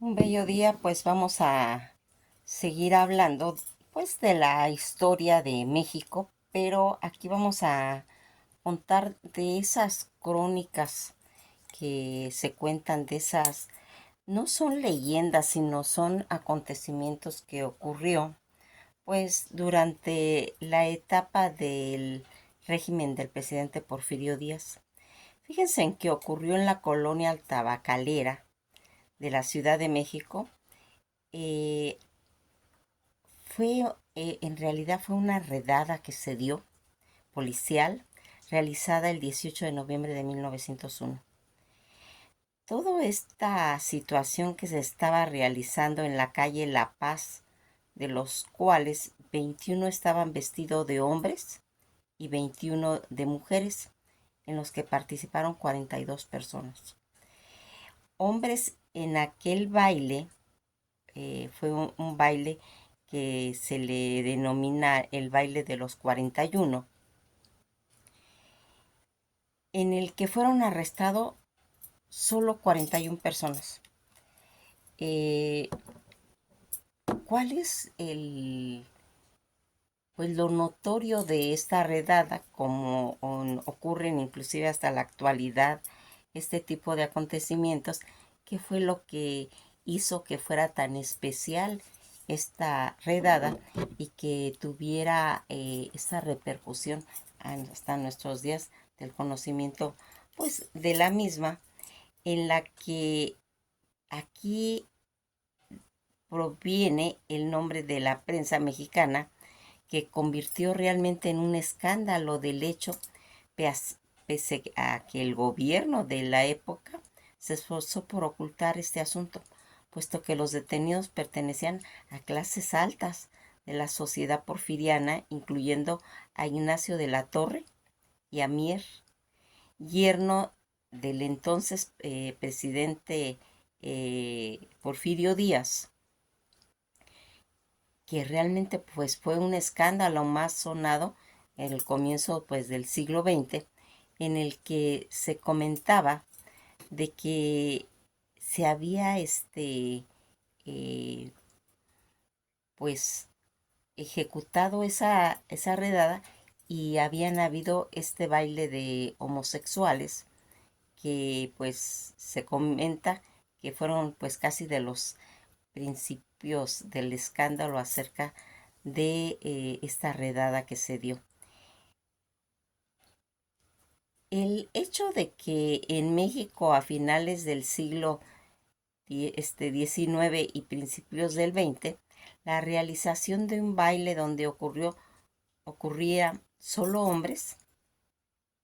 Un bello día, pues vamos a seguir hablando pues de la historia de México, pero aquí vamos a contar de esas crónicas que se cuentan, de esas, no son leyendas, sino son acontecimientos que ocurrió pues durante la etapa del régimen del presidente Porfirio Díaz. Fíjense en que ocurrió en la colonia tabacalera de la Ciudad de México. eh, en realidad fue una redada que se dio policial realizada el 18 de noviembre de 1901. Toda esta situación que se estaba realizando en la calle La Paz, de los cuales 21 estaban vestidos de hombres y 21 de mujeres, en los que participaron 42 personas. Hombres en aquel baile, fue un baile que se le denomina el baile de los 41, en el que fueron arrestados solo 41 personas. Eh, ¿Cuál es pues lo notorio de esta redada, como ocurren inclusive hasta la actualidad este tipo de acontecimientos? ¿Qué fue lo que hizo que fuera tan especial esta redada y que tuviera esta repercusión hasta nuestros días del conocimiento pues de la misma, en la que aquí proviene el nombre de la prensa mexicana, que convirtió realmente en un escándalo del hecho, pese a que el gobierno de la época se esforzó por ocultar este asunto, puesto que los detenidos pertenecían a clases altas de la sociedad porfiriana, incluyendo a Ignacio de la Torre y a Mier, yerno del entonces presidente Porfirio Díaz, que realmente pues fue un escándalo más sonado en el comienzo pues del siglo XX, en el que se comentaba de que se había eh, pues ejecutado esa redada, y habían habido este baile de homosexuales que pues se comenta que fueron pues casi de los principios del escándalo acerca de esta redada que se dio. El hecho de que en México a finales del siglo XIX y principios del XX, la realización de un baile donde ocurría solo hombres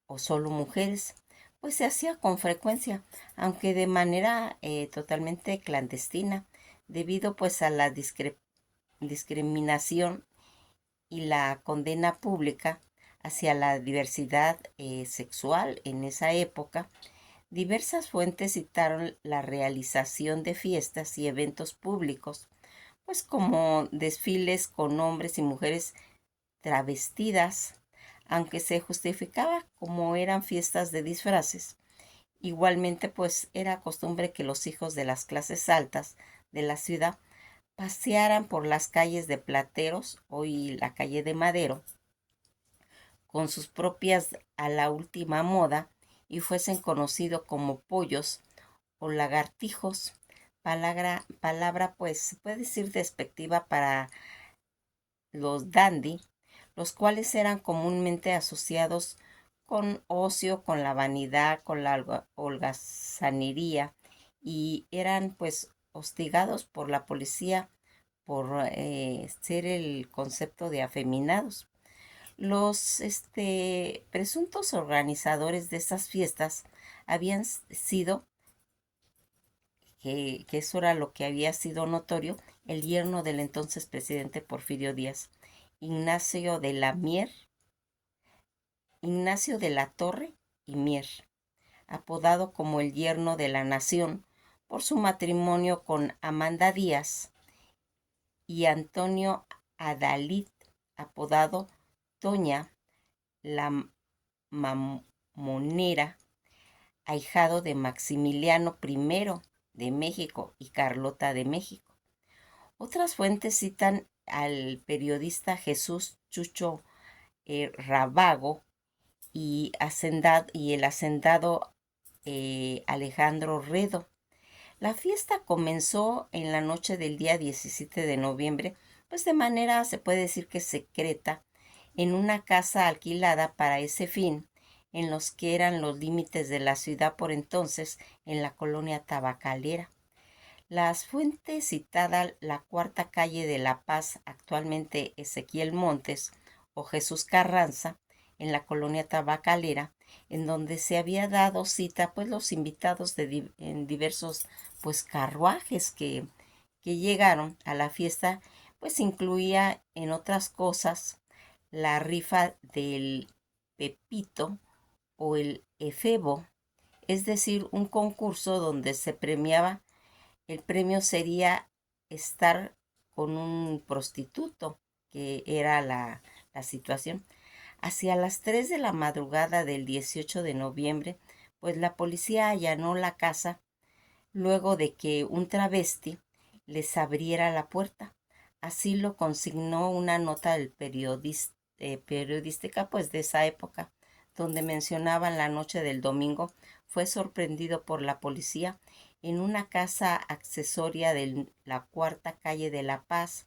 o solo mujeres, pues se hacía con frecuencia, aunque de manera totalmente clandestina, debido pues a la discriminación y la condena pública hacia la diversidad sexual en esa época. Diversas fuentes citaron la realización de fiestas y eventos públicos, pues como desfiles con hombres y mujeres travestidas, aunque se justificaba como eran fiestas de disfraces. Igualmente, pues era costumbre que los hijos de las clases altas de la ciudad pasearan por las calles de Plateros, hoy la calle de Madero, con sus propias a la última moda, y fuesen conocidos como pollos o lagartijos, palabra pues se puede decir despectiva para los dandy, los cuales eran comúnmente asociados con ocio, con la vanidad, con la holgazanería, y eran pues hostigados por la policía por ser el concepto de afeminados. Los presuntos organizadores de estas fiestas habían sido, que eso era lo que había sido notorio, el yerno del entonces presidente Porfirio Díaz, Ignacio de la Mier, Ignacio de la Torre y Mier, apodado como el yerno de la nación por su matrimonio con Amanda Díaz, y Antonio Adalid, apodado Toña la Mamonera, ahijado de Maximiliano I de México y Carlota de México. Otras fuentes citan al periodista Jesús Chucho Rábago y el hacendado Alejandro Redo. La fiesta comenzó en la noche del día 17 de noviembre, pues de manera, se puede decir que secreta, en una casa alquilada para ese fin, en los que eran los límites de la ciudad por entonces, en la colonia tabacalera. Las fuentes citadas, la cuarta calle de La Paz, actualmente Ezequiel Montes o Jesús Carranza, en la colonia tabacalera, en donde se había dado cita pues los invitados en diversos pues carruajes que llegaron a la fiesta, pues incluía en otras cosas la rifa del Pepito o el Efebo, es decir, un concurso donde se premiaba, el premio sería estar con un prostituto, que era la situación. Hacia las 3 de la madrugada del 18 de noviembre, pues la policía allanó la casa luego de que un travesti les abriera la puerta. Así lo consignó una nota del periodística pues de esa época, donde mencionaban la noche del domingo fue sorprendido por la policía en una casa accesoria de la cuarta calle de La Paz.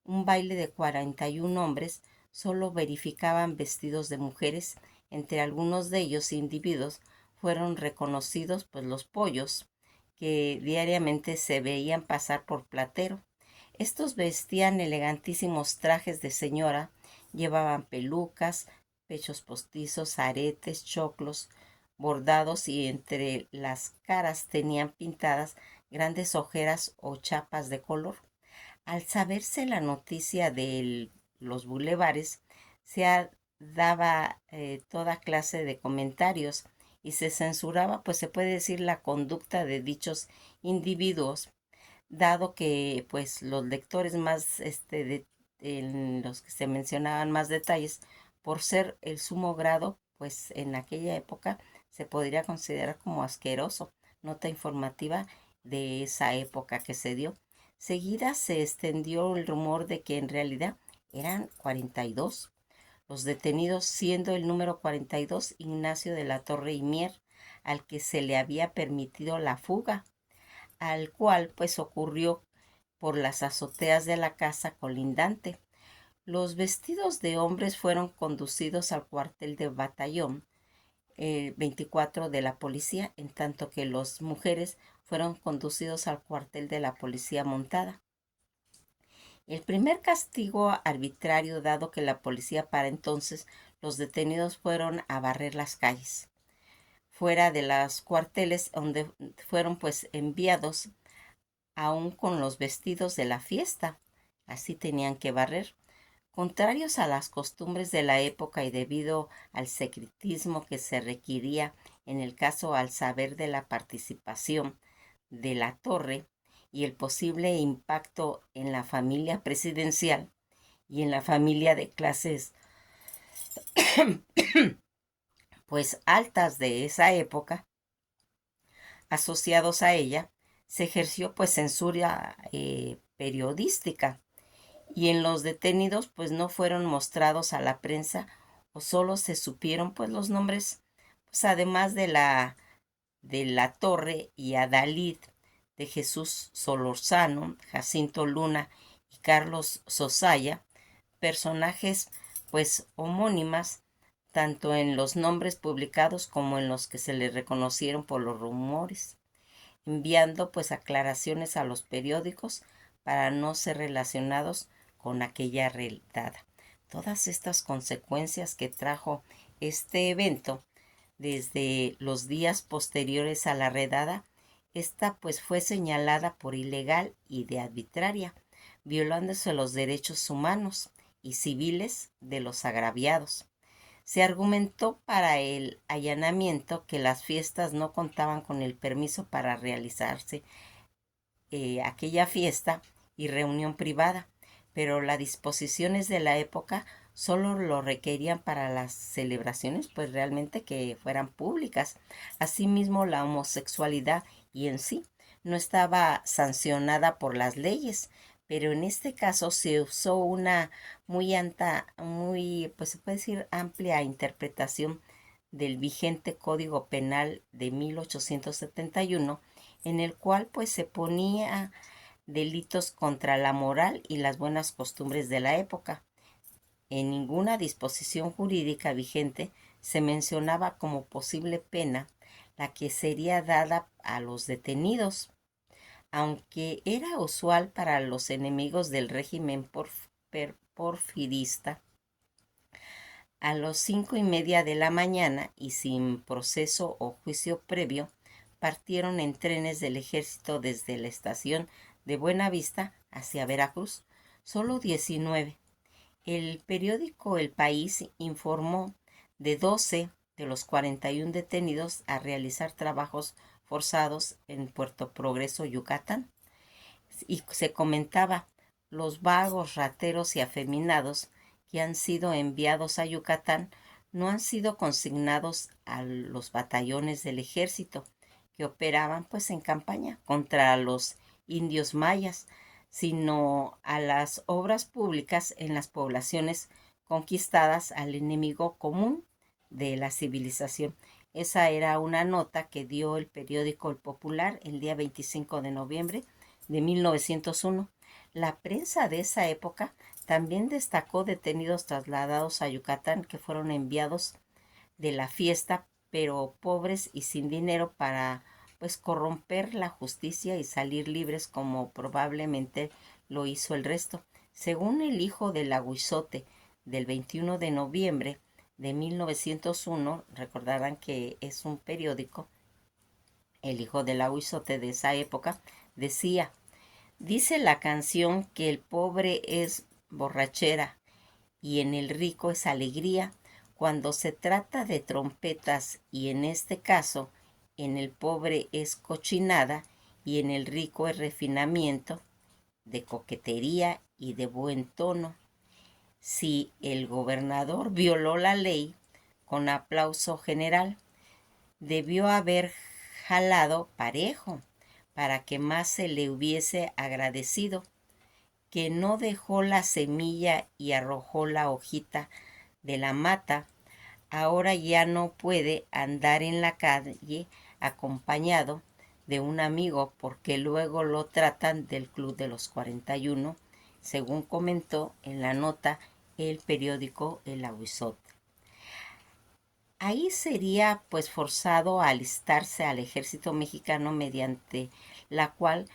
Un baile de 41 hombres solo verificaban vestidos de mujeres. Entre algunos de ellos individuos fueron reconocidos pues los pollos que diariamente se veían pasar por platero. Estos vestían elegantísimos trajes de señora, llevaban pelucas, pechos postizos, aretes, choclos, bordados y entre las caras tenían pintadas grandes ojeras o chapas de color. Al saberse la noticia de los bulevares, daba toda clase de comentarios y se censuraba, pues se puede decir, la conducta de dichos individuos, dado que pues los lectores más, en los que se mencionaban más detalles, por ser el sumo grado, pues en aquella época se podría considerar como asqueroso. Nota informativa de esa época que se dio. Seguida se extendió el rumor de que en realidad eran 42. Los detenidos siendo el número 42 Ignacio de la Torre y Mier, al que se le había permitido la fuga, al cual pues ocurrió por las azoteas de la casa colindante. Los vestidos de hombres fueron conducidos al cuartel de batallón 24 de la policía, en tanto que las mujeres fueron conducidos al cuartel de la policía montada. El primer castigo arbitrario, dado que la policía para entonces los detenidos fueron a barrer las calles fuera de los cuarteles, donde fueron pues enviados aún con los vestidos de la fiesta. Así tenían que barrer. Contrarios a las costumbres de la época y debido al secretismo que se requería en el caso al saber de la participación de la Torre y el posible impacto en la familia presidencial y en la familia de clases pues altas de esa época, asociados a ella, se ejerció pues censura periodística y en los detenidos pues no fueron mostrados a la prensa o solo se supieron pues los nombres, pues además de la Torre y Adalid, de Jesús Solorzano, Jacinto Luna y Carlos Sosaya, personajes pues homónimas tanto en los nombres publicados como en los que se les reconocieron por los rumores, enviando pues aclaraciones a los periódicos para no ser relacionados con aquella redada. Todas estas consecuencias que trajo este evento desde los días posteriores a la redada, esta pues fue señalada por ilegal y de arbitraria, violándose los derechos humanos y civiles de los agraviados. Se argumentó para el allanamiento que las fiestas no contaban con el permiso para realizarse aquella fiesta y reunión privada, pero las disposiciones de la época solo lo requerían para las celebraciones, pues realmente que fueran públicas. Asimismo, la homosexualidad y en sí, no estaba sancionada por las leyes, pero en este caso se usó una muy, pues se puede decir, amplia interpretación del vigente Código Penal de 1871, en el cual pues se ponía delitos contra la moral y las buenas costumbres de la época. En ninguna disposición jurídica vigente se mencionaba como posible pena la que sería dada a los detenidos, aunque era usual para los enemigos del régimen porfirista. A las 5:30 de la mañana y sin proceso o juicio previo, partieron en trenes del ejército desde la estación de Buenavista hacia Veracruz. Solo 19. El periódico El País informó de 12 de los 41 detenidos a realizar trabajos forzados en Puerto Progreso, Yucatán. Y se comentaba: los vagos, rateros y afeminados que han sido enviados a Yucatán no han sido consignados a los batallones del ejército que operaban pues en campaña contra los indios mayas, sino a las obras públicas en las poblaciones conquistadas al enemigo común de la civilización. Esa era una nota que dio el periódico El Popular el día 25 de noviembre de 1901. La prensa de esa época también destacó detenidos trasladados a Yucatán que fueron enviados de la fiesta, pero pobres y sin dinero, para pues corromper la justicia y salir libres, como probablemente lo hizo el resto. Según el hijo del Aguizote del 21 de noviembre de 1901, recordarán que es un periódico, el hijo del Aguizote de esa época, decía: dice la canción que el pobre es borrachera y en el rico es alegría cuando se trata de trompetas, y en este caso en el pobre es cochinada y en el rico es refinamiento, de coquetería y de buen tono. Si el gobernador violó la ley, con aplauso general, debió haber jalado parejo para que más se le hubiese agradecido. Que no dejó la semilla y arrojó la hojita de la mata, ahora ya no puede andar en la calle acompañado de un amigo porque luego lo tratan del Club de los 41, según comentó en la nota el periódico El Aguizote. Ahí sería pues forzado a alistarse al ejército mexicano, mediante la cual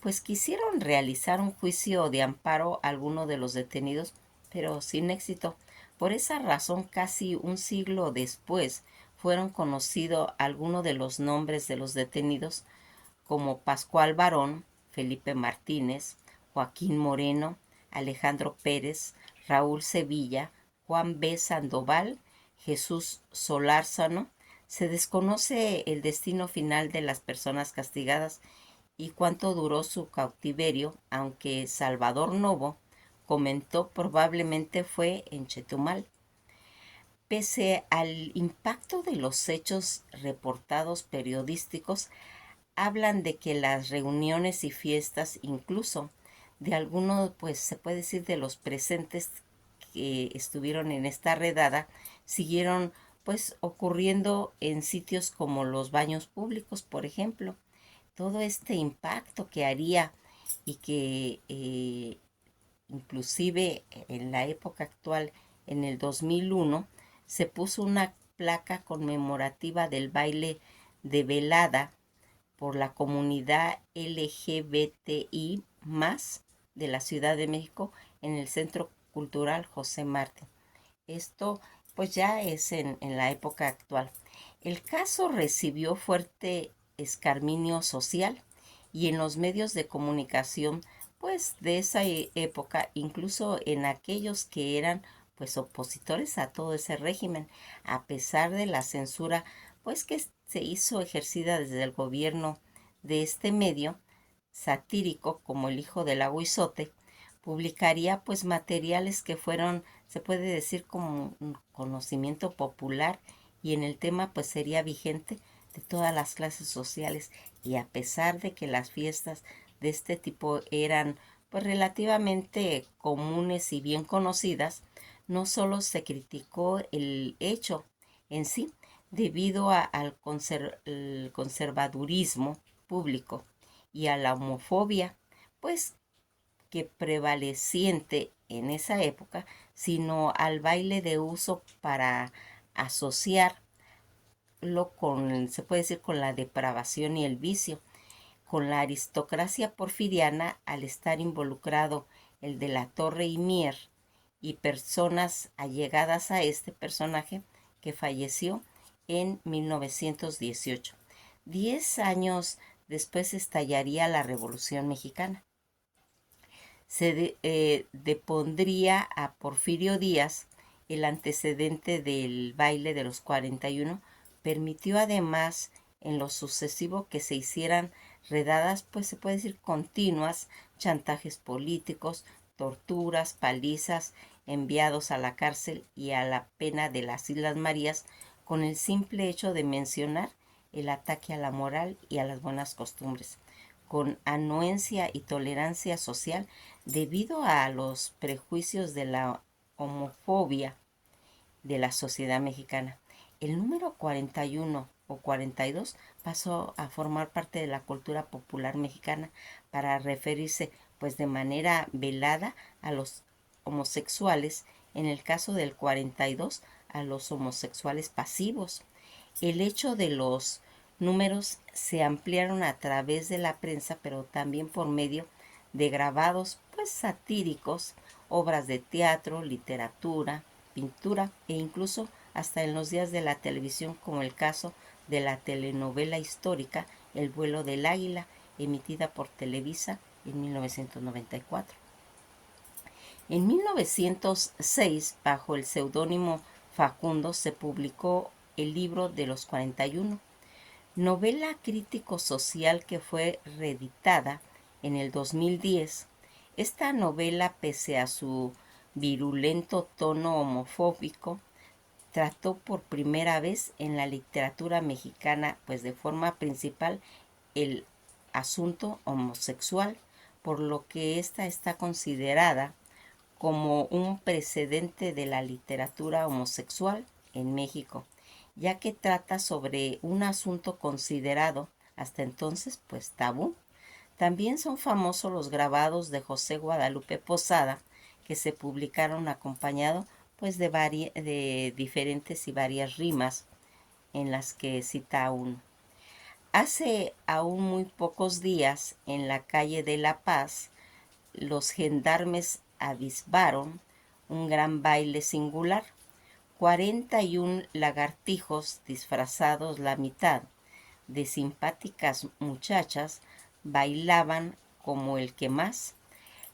pues quisieron realizar un juicio de amparo a alguno de los detenidos, pero sin éxito. Por esa razón, casi un siglo después, fueron conocidos algunos de los nombres de los detenidos, como Pascual Barón, Felipe Martínez, Joaquín Moreno, Alejandro Pérez, Raúl Sevilla, Juan B. Sandoval, Jesús Solárzano. Se desconoce el destino final de las personas castigadas y cuánto duró su cautiverio, aunque Salvador Novo comentó probablemente fue en Chetumal. Pese al impacto de los hechos reportados periodísticos, hablan de que las reuniones y fiestas, incluso de algunos, pues se puede decir, de los presentes que estuvieron en esta redada, siguieron pues ocurriendo en sitios como los baños públicos, por ejemplo. Todo este impacto que haría, y que inclusive en la época actual, en el 2001, se puso una placa conmemorativa del baile de velada por la comunidad LGBTI más de la Ciudad de México en el Centro Cultural José Martí. Esto pues ya es en la época actual. El caso recibió fuerte escarminio social y en los medios de comunicación pues de esa época, incluso en aquellos que eran pues opositores a todo ese régimen, a pesar de la censura pues que se hizo ejercida desde el gobierno de este medio satírico, como el hijo del Aguizote, publicaría pues materiales que fueron, se puede decir, como un conocimiento popular, y en el tema pues sería vigente de todas las clases sociales, y a pesar de que las fiestas de este tipo eran pues relativamente comunes y bien conocidas, no solo se criticó el hecho en sí debido al conservadurismo público y a la homofobia, pues que prevaleciente en esa época, sino al baile de uso para asociarlo con, se puede decir, con la depravación y el vicio, con la aristocracia porfiriana, al estar involucrado el de la Torre y Mier y personas allegadas a este personaje que falleció en 1918. 10 años después estallaría la Revolución Mexicana. Se depondría a Porfirio Díaz, el antecedente del baile de los 41, permitió además en lo sucesivo que se hicieran redadas, pues se puede decir continuas, chantajes políticos, torturas, palizas, enviados a la cárcel y a la pena de las Islas Marías, con el simple hecho de mencionar el ataque a la moral y a las buenas costumbres, con anuencia y tolerancia social debido a los prejuicios de la homofobia de la sociedad mexicana. El número 41 o 42 pasó a formar parte de la cultura popular mexicana para referirse pues de manera velada a los homosexuales, en el caso del 42 a los homosexuales pasivos. El hecho de los números se ampliaron a través de la prensa, pero también por medio de grabados pues satíricos, obras de teatro, literatura, pintura e incluso hasta en los días de la televisión, como el caso de la telenovela histórica El vuelo del águila, emitida por Televisa en 1994. En 1906, bajo el seudónimo Facundo, se publicó El libro de los 41, novela crítico-social que fue reeditada en el 2010. Esta novela, pese a su virulento tono homofóbico, trató por primera vez en la literatura mexicana, pues de forma principal, el asunto homosexual, por lo que esta está considerada como un precedente de la literatura homosexual en México, ya que trata sobre un asunto considerado hasta entonces pues tabú. También son famosos los grabados de José Guadalupe Posada, que se publicaron acompañado pues de diferentes y varias rimas en las que cita uno. Hace aún muy pocos días, en la calle de La Paz, los gendarmes avisbaron un gran baile singular. 41 lagartijos disfrazados la mitad de simpáticas muchachas bailaban como el que más.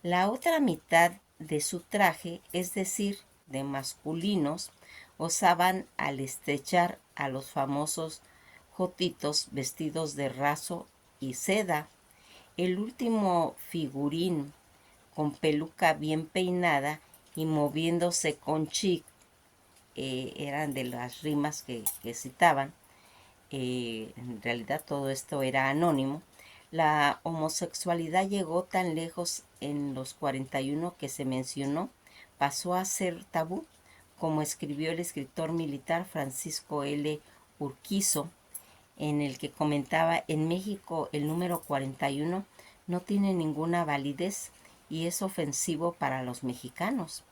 La otra mitad de su traje, es decir, de masculinos, osaban al estrechar a los famosos jotitos vestidos de raso y seda. El último figurín, con peluca bien peinada y moviéndose con chic, eran de las rimas que citaban. En realidad todo esto era anónimo. La homosexualidad llegó tan lejos en los 41 que se mencionó, pasó a ser tabú, como escribió el escritor militar Francisco L. Urquizo, en el que comentaba: en México el número 41 no tiene ninguna validez y es ofensivo para los mexicanos.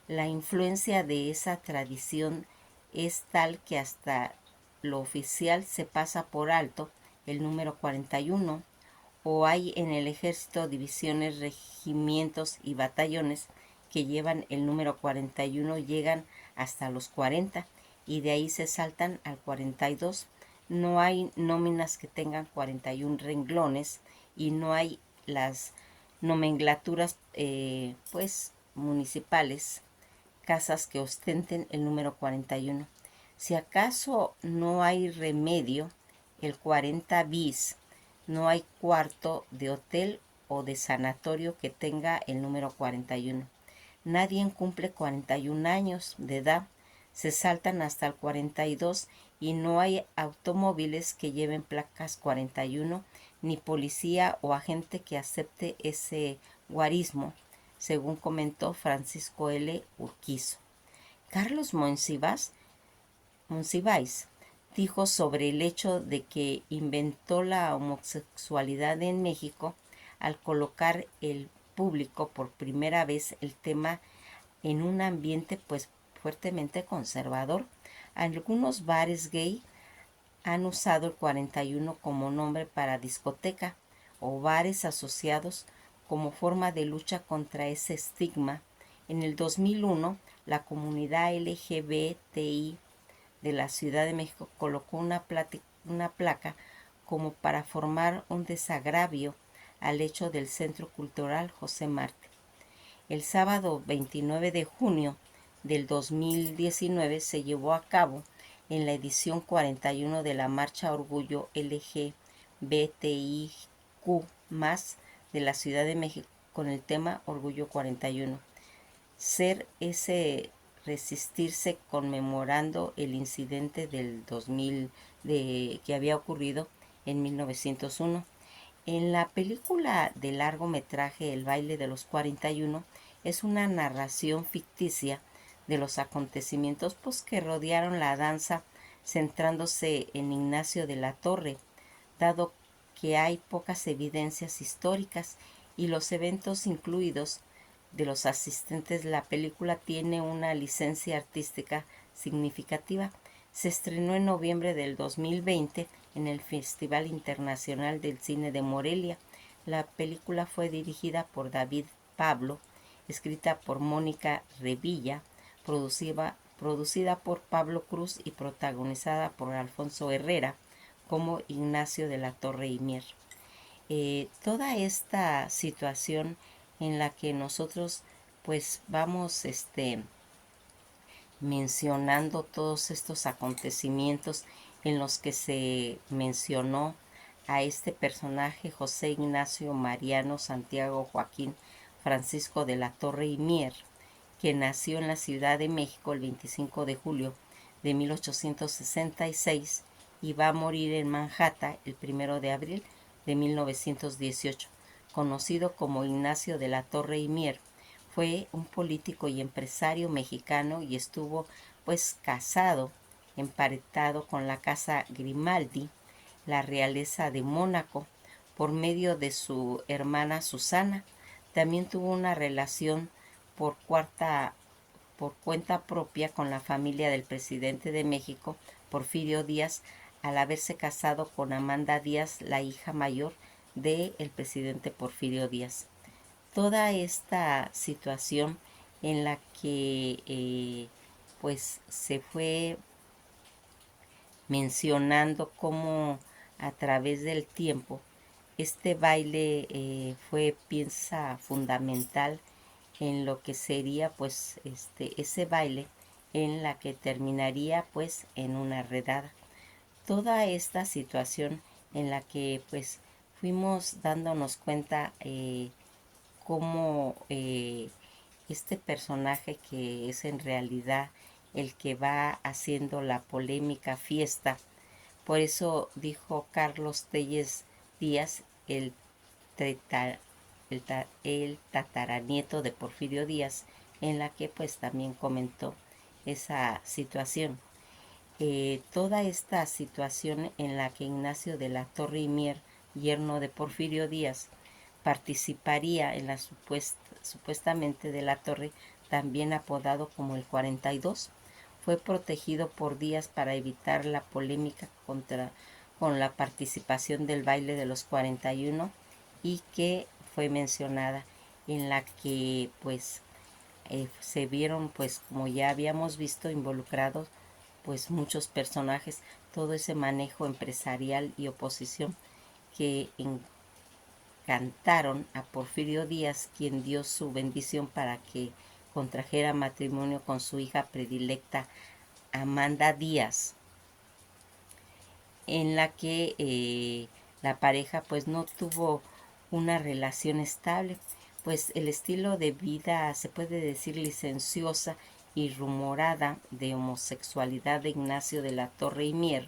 La influencia de esa tradición es tal que hasta lo oficial se pasa por alto el número 41, o hay en el ejército divisiones, regimientos y batallones que llevan el número 41, llegan hasta los 40 y de ahí se saltan al 42. No hay nóminas que tengan 41 renglones y no hay las nomenclaturas pues municipales, casas que ostenten el número 41. Si acaso no hay remedio, el 40 bis, no hay cuarto de hotel o de sanatorio que tenga el número 41. Nadie cumple 41 años de edad se saltan hasta el 42 y no hay automóviles que lleven placas 41 ni policía o agente que acepte ese guarismo, según comentó Francisco L. Urquizo. Carlos Monsiváis dijo sobre el hecho de que inventó la homosexualidad en México al colocar el público por primera vez el tema en un ambiente pues fuertemente conservador. Algunos bares gay han usado el 41 como nombre para discoteca o bares asociados como forma de lucha contra ese estigma. En el 2001, la comunidad LGBTI de la Ciudad de México colocó una placa como para formar un desagravio al hecho del Centro Cultural José Martí. El sábado 29 de junio del 2019 se llevó a cabo en la edición 41 de la Marcha Orgullo LGBTIQ+, de la Ciudad de México con el tema Orgullo 41. Ser ese resistirse conmemorando el incidente del 2000 que había ocurrido en 1901. En la película de largometraje El baile de los 41 es una narración ficticia de los acontecimientos que rodearon la danza, centrándose en Ignacio de la Torre, dado que hay pocas evidencias históricas y los eventos incluidos de los asistentes. La película tiene una licencia artística significativa. Se estrenó en noviembre del 2020 en el Festival Internacional del Cine de Morelia. La película fue dirigida por David Pablo, escrita por Mónica Revilla, producida por Pablo Cruz y protagonizada por Alfonso Herrera como Ignacio de la Torre y Mier. Toda esta situación en la que nosotros pues vamos mencionando todos estos acontecimientos en los que se mencionó a este personaje José Ignacio Mariano Santiago Joaquín Francisco de la Torre y Mier, que nació en la Ciudad de México el 25 de julio de 1866 y va a morir en Manhattan el 1 de abril de 1918. Conocido como Ignacio de la Torre y Mier, fue un político y empresario mexicano y estuvo pues casado, emparentado con la casa Grimaldi, la realeza de Mónaco, por medio de su hermana Susana. También tuvo una relación por cuenta propia con la familia del presidente de México, Porfirio Díaz, al haberse casado con Amanda Díaz, la hija mayor del presidente Porfirio Díaz. Toda esta situación en la que pues se fue mencionando cómo a través del tiempo este baile fue pieza fundamental en lo que sería pues ese baile en la que terminaría pues en una redada. Toda esta situación en la que pues fuimos dándonos cuenta cómo este personaje, que es en realidad el que va haciendo la polémica fiesta. Por eso dijo Carlos Telles Díaz, el tataranieto de Porfirio Díaz, en la que pues también comentó esa situación. Toda esta situación en la que Ignacio de la Torre y Mier, yerno de Porfirio Díaz, participaría en la supuestamente de la Torre, también apodado como el 42, fue protegido por Díaz para evitar la polémica con la participación del baile de los 41 y que fue mencionada, en la que pues se vieron pues como ya habíamos visto involucrados pues muchos personajes, todo ese manejo empresarial y oposición que encantaron a Porfirio Díaz, quien dio su bendición para que contrajera matrimonio con su hija predilecta Amanda Díaz, en la que la pareja pues no tuvo una relación estable, pues el estilo de vida se puede decir licenciosa y rumorada de homosexualidad de Ignacio de la Torre y Mier,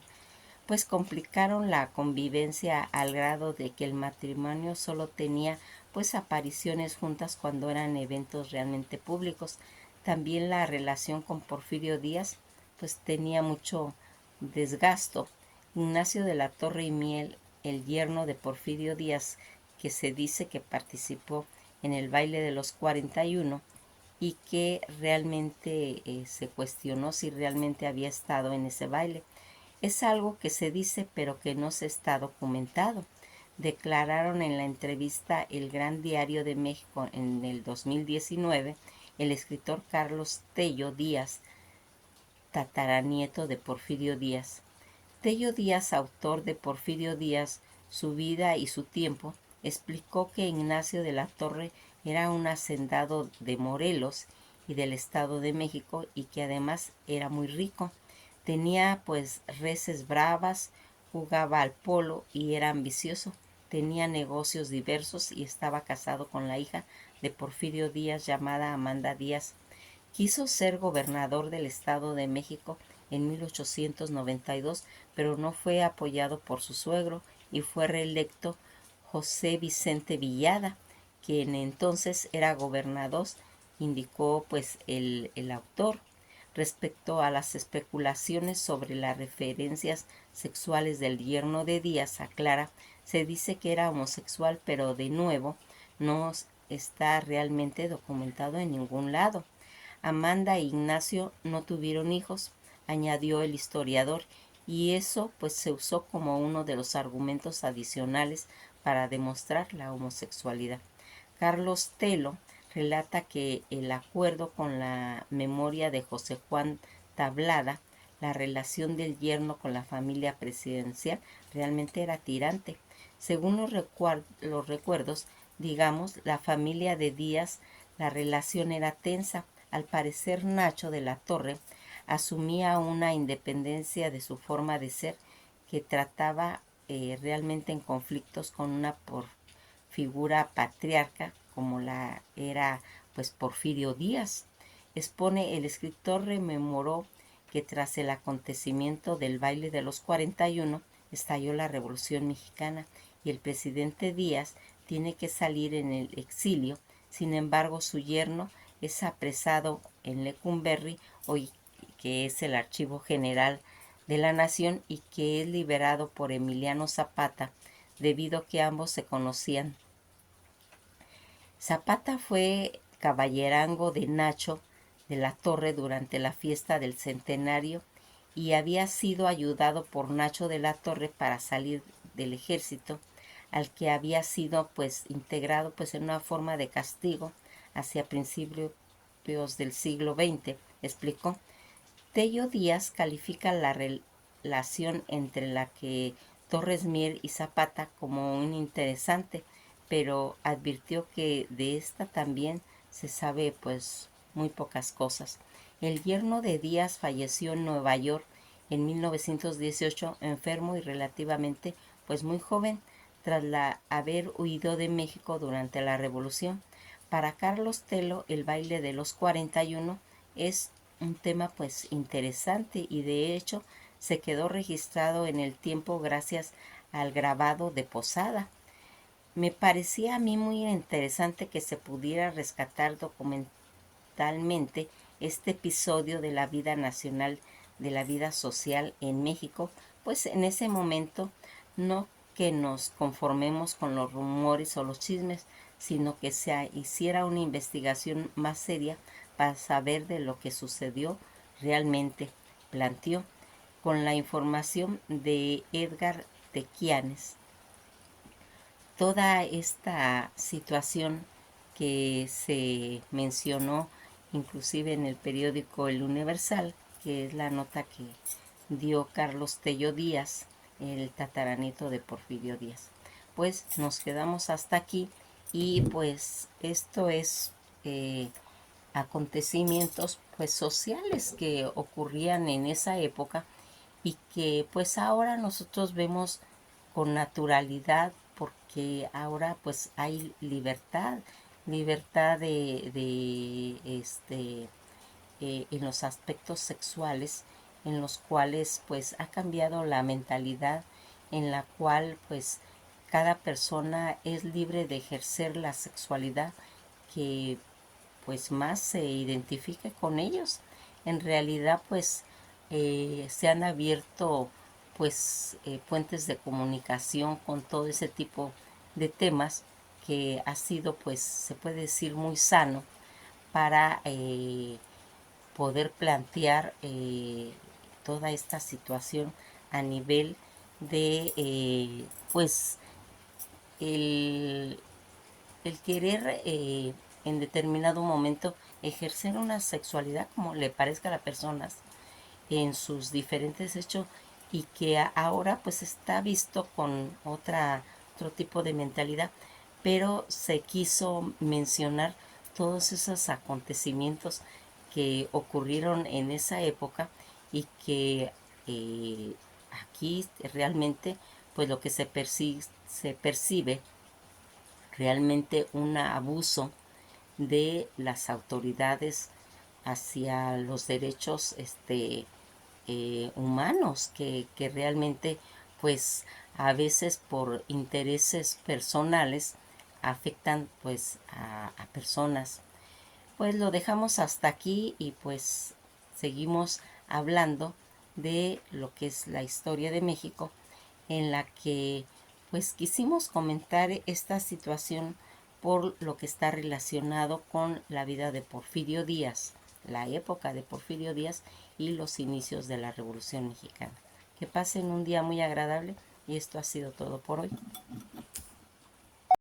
pues complicaron la convivencia al grado de que el matrimonio solo tenía pues apariciones juntas cuando eran eventos realmente públicos. También la relación con Porfirio Díaz pues tenía mucho desgasto. Ignacio de la Torre y Miel, el yerno de Porfirio Díaz, que se dice que participó en el baile de los 41 y que realmente se cuestionó si realmente había estado en ese baile. Es algo que se dice pero que no se está documentado. Declararon en la entrevista El Gran Diario de México en el 2019 el escritor Carlos Tello Díaz, tataranieto de Porfirio Díaz. Tello Díaz, autor de Porfirio Díaz, su vida y su tiempo, explicó que Ignacio de la Torre era un hacendado de Morelos y del Estado de México y que además era muy rico. Tenía pues reses bravas, jugaba al polo y era ambicioso. Tenía negocios diversos y estaba casado con la hija de Porfirio Díaz llamada Amanda Díaz. Quiso ser gobernador del Estado de México en 1892, pero no fue apoyado por su suegro y fue reelecto José Vicente Villada, quien entonces era gobernador, indicó pues el autor. Respecto a las especulaciones sobre las referencias sexuales del yerno de Díaz a Clara, se dice que era homosexual, pero de nuevo no está realmente documentado en ningún lado. Amanda e Ignacio no tuvieron hijos, añadió el historiador, y eso pues se usó como uno de los argumentos adicionales para demostrar la homosexualidad. Carlos Telo relata que el acuerdo con la memoria de José Juan Tablada, la relación del yerno con la familia presidencial realmente era tirante. Según los recuerdos, digamos, la familia de Díaz, la relación era tensa. Al parecer, Nacho de la Torre asumía una independencia de su forma de ser que trataba realmente en conflictos con una figura patriarca como la era pues Porfirio Díaz. Expone el escritor rememoró que tras el acontecimiento del baile de los 41 estalló la Revolución Mexicana y el presidente Díaz tiene que salir en el exilio. Sin embargo, su yerno es apresado en Lecumberri, hoy que es el Archivo General de la Nación, y que es liberado por Emiliano Zapata debido a que ambos se conocían. Zapata fue caballerango de Nacho de la Torre durante la fiesta del centenario y había sido ayudado por Nacho de la Torre para salir del ejército, al que había sido pues integrado pues en una forma de castigo hacia principios del siglo XX, explicó. Tello Díaz califica la relación entre la que Torres Mier y Zapata como un interesante, pero advirtió que de esta también se sabe pues muy pocas cosas. El yerno de Díaz falleció en Nueva York en 1918, enfermo y relativamente pues muy joven, tras haber huido de México durante la Revolución. Para Carlos Telo, el baile de los 41 es un tema pues interesante y de hecho se quedó registrado en el tiempo gracias al grabado de Posada. Me parecía a mí muy interesante que se pudiera rescatar documentalmente este episodio de la vida nacional, de la vida social en México, pues en ese momento no que nos conformemos con los rumores o los chismes, sino que se hiciera una investigación más seria para saber de lo que sucedió realmente, planteó, con la información de Edgar Tequianes. Toda esta situación que se mencionó inclusive en el periódico El Universal, que es la nota que dio Carlos Tello Díaz, el tataranito de Porfirio Díaz. Pues nos quedamos hasta aquí y pues esto es acontecimientos pues sociales que ocurrían en esa época y que pues ahora nosotros vemos con naturalidad porque ahora pues hay libertad, libertad de en los aspectos sexuales, en los cuales pues ha cambiado la mentalidad, en la cual pues cada persona es libre de ejercer la sexualidad que pues más se identifique con ellos. En realidad pues se han abierto pues puentes de comunicación con todo ese tipo de temas que ha sido pues se puede decir muy sano para poder plantear toda esta situación a nivel de pues el, el querer en determinado momento ejercer una sexualidad como le parezca a las personas en sus diferentes hechos y que ahora pues está visto con otro tipo de mentalidad, pero se quiso mencionar todos esos acontecimientos que ocurrieron en esa época y que eh, aquí realmente pues lo que se percibe realmente un abuso de las autoridades hacia los derechos humanos que realmente pues a veces por intereses personales afectan pues a personas. Pues lo dejamos hasta aquí y pues seguimos hablando de lo que es la historia de México, en la que pues quisimos comentar esta situación por lo que está relacionado con la vida de Porfirio Díaz, la época de Porfirio Díaz y los inicios de la Revolución Mexicana. Que pasen un día muy agradable y esto ha sido todo por hoy.